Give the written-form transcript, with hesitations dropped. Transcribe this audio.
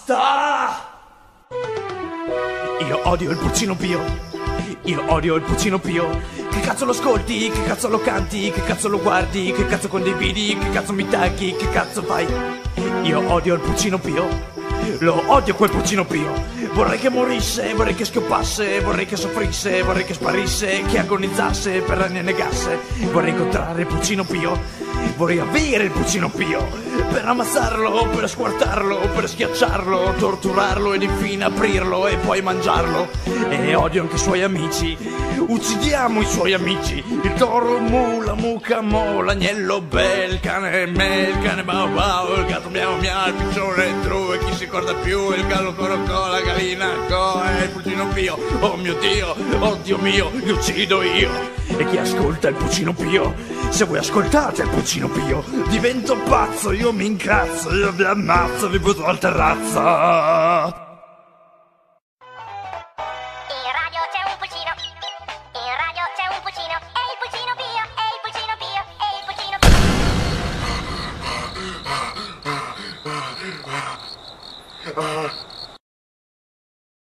Basta! Io odio il Pulcino Pio. Io odio il Pulcino Pio. Che cazzo lo ascolti? Che cazzo lo canti? Che cazzo lo guardi? Che cazzo condividi? Che cazzo mi tagli? Che cazzo fai? Io odio il Pulcino Pio. Lo odio quel Pulcino Pio. Vorrei che morisse, vorrei che schioppasse, vorrei che soffrisse, vorrei che sparisse, che agonizzasse, per anni negasse. Vorrei incontrare il Pulcino Pio. Vorrei avere il Pulcino Pio per ammazzarlo, per squartarlo, per schiacciarlo, torturarlo ed infine aprirlo e poi mangiarlo. E odio anche i suoi amici. Uccidiamo i suoi amici. Il toro mu, la mucca mo, l'agnello bel, il cane me, il cane bau bau, il gatto miau miau, il piccione tru, e chi si ricorda più, il gallo corocò, la gallina co, e il Pulcino Pio. Oh mio Dio, oh Dio mio, li uccido io. E chi ascolta il Pulcino Pio, se voi ascoltate il Pulcino Pio, divento pazzo, io mi incazzo, io vi ammazzo, vi butto al terrazzo. In radio c'è un pulcino, in radio c'è un pulcino, è il Pulcino Pio, è il Pulcino Pio, è il Pulcino Pio.